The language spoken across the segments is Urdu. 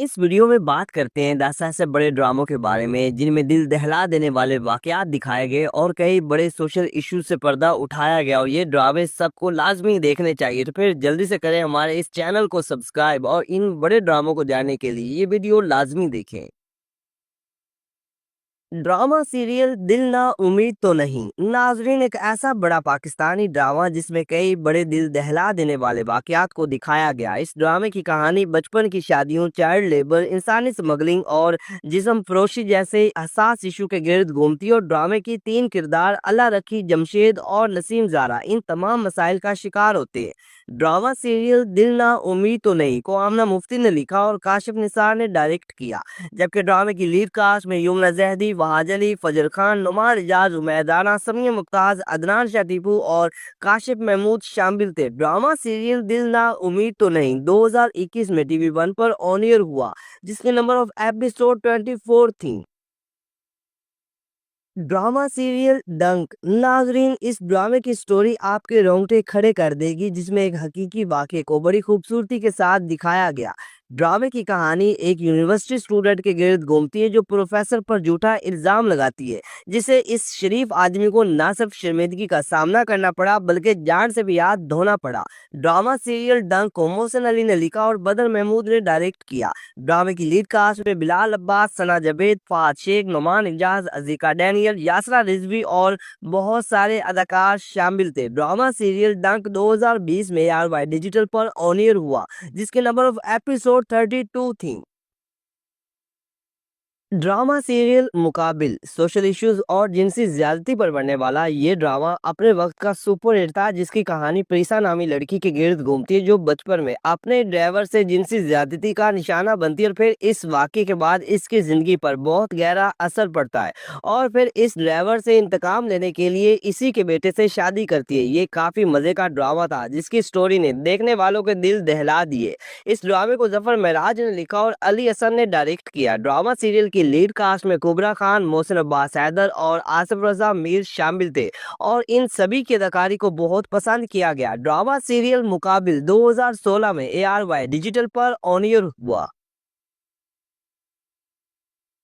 اس ویڈیو میں بات کرتے ہیں 10 سے بڑے ڈراموں کے بارے میں جن میں دل دہلا دینے والے واقعات دکھائے گئے اور کئی بڑے سوشل ایشوز سے پردہ اٹھایا گیا، اور یہ ڈرامے سب کو لازمی دیکھنے چاہیے۔ تو پھر جلدی سے کریں ہمارے اس چینل کو سبسکرائب اور ان بڑے ڈراموں کو جاننے کے لیے یہ ویڈیو لازمی دیکھیں۔ ڈرامہ سیریل دل نا امید تو نہیں ناظرین، ایک ایسا بڑا پاکستانی ڈرامہ جس میں کئی بڑے دل دہلا دینے والے واقعات کو دکھایا گیا۔ اس ڈرامے کی کہانی بچپن کی شادیوں، چائلڈ لیبر، انسانی اسمگلنگ اور جسم فروشی جیسے حساس ایشو کے گرد گھومتی ہے، اور ڈرامے کی 3 کردار اللہ رکھی، جمشید اور نسیم زارا ان تمام مسائل کا شکار ہوتے ہیں۔ ڈرامہ سیریل دل نا امید تو نہیں کو آمنہ مفتی نے لکھا اور کاشف نثار نے ڈائریکٹ کیا، جبکہ ڈرامے کی لیڈ کاسٹ میں یمنہ زہدی، وحاج علی، فجر خان، نعمان اعجاز، عمیر رانا، سمیہ ممتاز، عدنان شاہ ٹیپو اور کاشف محمود شامل تھے۔ ڈرامہ سیریل دل نا امید تو نہیں 2021 میں ٹی وی 1 پر آن ایئر ہوا، جس کے نمبر آف ایپیسوڈ 24 تھی۔ ڈرامہ سیریل ڈنک ناظرین، اس ڈرامے کی سٹوری آپ کے رونگٹے کھڑے کر دے گی، جس میں ایک حقیقی واقعے کو بڑی خوبصورتی کے ساتھ دکھایا گیا۔ ڈرامے کی کہانی ایک یونیورسٹی اسٹوڈنٹ کے گرد گھومتی ہے جو پروفیسر پر جھوٹا الزام لگاتی ہے، جسے اس شریف آدمی کو نہ صرف شرمندگی کا سامنا کرنا پڑا بلکہ جان سے بھی ہاتھ دھونا پڑا۔ ڈرامہ سیریل ڈنک کو محسن علی نے لکھا اور بدر محمود نے ڈائریکٹ کیا۔ ڈرامے کی لیڈ کاسٹ میں بلال عباس، ثنا جاوید، فہد شیخ، نعمان اعجاز، عزیکا ڈینیل، یاسرا رضوی اور بہت سارے اداکار شامل تھے۔ ڈرامہ سیریل ڈنک 2020 میں ARY ڈیجیٹل پر آن ایئر ہوا، جس کے نمبر آف ایپیسوڈ 32 تھی۔ ڈرامہ سیریل مقابل سوشل ایشوز اور جنسی زیادتی پر بننے والا یہ ڈرامہ اپنے وقت کا سپر ہٹ تھا، جس کی کہانی پریسا نامی لڑکی کے گرد گھومتی ہے جو بچپن میں اپنے ڈرائیور سے جنسی زیادتی کا نشانہ بنتی ہے، اور پھر اس واقعے کے بعد اس کی زندگی پر بہت گہرا اثر پڑتا ہے، اور پھر اس ڈرائیور سے انتقام لینے کے لیے اسی کے بیٹے سے شادی کرتی ہے۔ یہ کافی مزے کا ڈرامہ تھا جس کی سٹوری نے دیکھنے والوں کے دل دہلا دیے۔ اس ڈرامے کو ظفر معراج نے لکھا اور علی حسن نے ڈائریکٹ کیا۔ ڈرامہ سیریل کی لیڈ کاسٹ میں کبرا خان، محسن عباس حیدر اور آصف رضا میر شامل تھے، اور ان سبھی کی اداکاری کو بہت پسند کیا گیا۔ ڈرامہ سیریل مقابل 2016 میں ARY ڈیجیٹل پر آن ایئر ہوا۔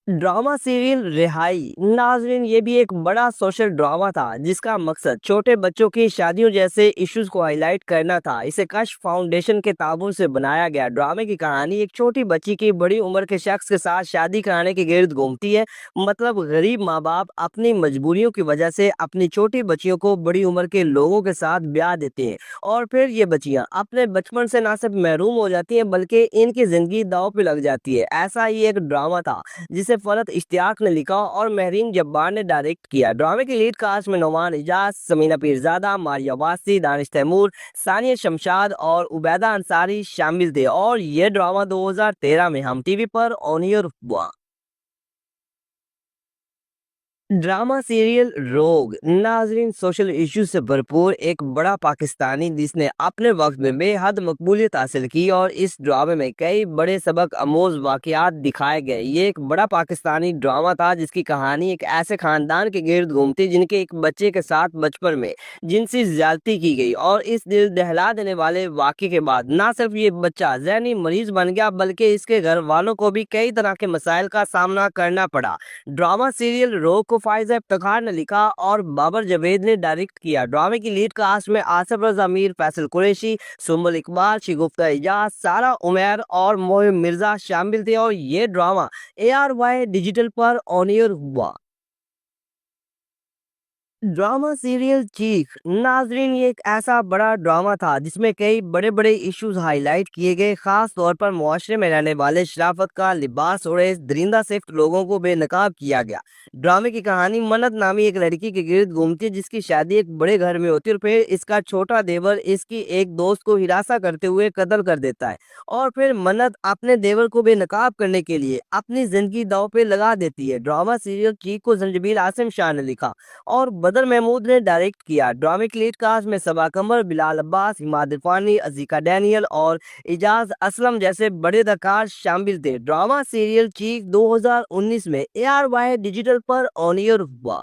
ڈرامہ سیریل رہائی ناظرین، یہ بھی ایک بڑا سوشل ڈرامہ تھا جس کا مقصد چھوٹے بچوں کی شادیوں جیسے ایشوز کو ہائی لائٹ کرنا تھا۔ اسے کشف فاؤنڈیشن کے تعاون سے بنایا گیا۔ ڈرامے کی کہانی ایک چھوٹی بچی کی بڑی عمر کے شخص کے ساتھ شادی کرانے کے گرد گھومتی ہے، مطلب غریب ماں باپ اپنی مجبوریوں کی وجہ سے اپنی چھوٹی بچیوں کو بڑی عمر کے لوگوں کے ساتھ بیاہ دیتے ہیں، اور پھر یہ بچیاں اپنے بچپن سے نہ صرف محروم ہو جاتی ہیں بلکہ ان کی زندگی داؤ پہ لگ جاتی ہے۔ ایسا ہی ایک ڈرامہ تھا جسے فرحت اشتیاق نے لکھا اور مہرین جبار نے ڈائریکٹ کیا۔ ڈرامے کی لیڈ کاسٹ میں نعمان اعجاز، سمینہ پیرزادہ، ماریہ واسی، دانش تیمور، ثانیہ شمشاد اور عبیدہ انصاری شامل تھے، اور یہ ڈرامہ 2013 میں ہم ٹی وی پر آن ایئر ہوا۔ ڈرامہ سیریل روگ ناظرین، سوشل ایشو سے بھرپور ایک بڑا پاکستانی جس نے اپنے وقت میں بے حد مقبولیت حاصل کی، اور اس ڈرامے میں کئی بڑے سبق آموز واقعات دکھائے گئے۔ یہ ایک بڑا پاکستانی ڈرامہ تھا جس کی کہانی ایک ایسے خاندان کے گرد گھومتی جن کے ایک بچے کے ساتھ بچپن میں جنسی زیادتی کی گئی، اور اس دل دہلا دینے والے واقعے کے بعد نہ صرف یہ بچہ ذہنی مریض بن گیا بلکہ اس کے گھر والوں کو بھی کئی طرح کے مسائل کا سامنا کرنا پڑا۔ ڈرامہ سیریل روگ کو فائز افتخار نے لکھا اور بابر جاوید نے ڈائریکٹ کیا۔ ڈرامے کی لیڈ کاسٹ میں آصف رضا میر، فیصل قریشی، سنبل اقبال، شگفتہ اعجاز، سارہ عمیر اور موہب مرزا شامل تھے، اور یہ ڈرامہ ARY ڈیجیٹل پر آن ایئر ہوا۔ ڈرامہ سیریل چیخ ناظرین، یہ ایک ایسا بڑا ڈرامہ تھا جس میں کئی بڑے بڑے ایشوز ہائی لائٹ کیے گئے، خاص طور پر معاشرے میں رہنے والے شرافت کا لباس اوڑھے درندہ صفت لوگوں کو بے نقاب کیا گیا۔ ڈرامے کی کہانی منت نامی ایک لڑکی کے گرد گھومتی ہے جس کی شادی ایک بڑے گھر میں ہوتی ہے، اور پھر اس کا چھوٹا دیور اس کی ایک دوست کو ہراساں کرتے ہوئے قتل کر دیتا ہے، اور پھر منت اپنے دیور کو بے نقاب کرنے کے لیے اپنی زندگی داؤ پہ لگا دیتی ہے۔ ڈرامہ سیریل چیخ کو زنجبیل عاصم شاہ نے لکھا اور بدر محمود نے ڈائریکٹ کیا۔ ڈرامے کی لیڈ کاسٹ میں صبا قمر، بلال عباس، عماد عرفانی، عزیکا ڈینیل اور اعجاز اسلم جیسے بڑے اداکار شامل تھے۔ ڈرامہ سیریل چیخ 2019 میں ARY ڈیجیٹل پر آن ایئر ہوا۔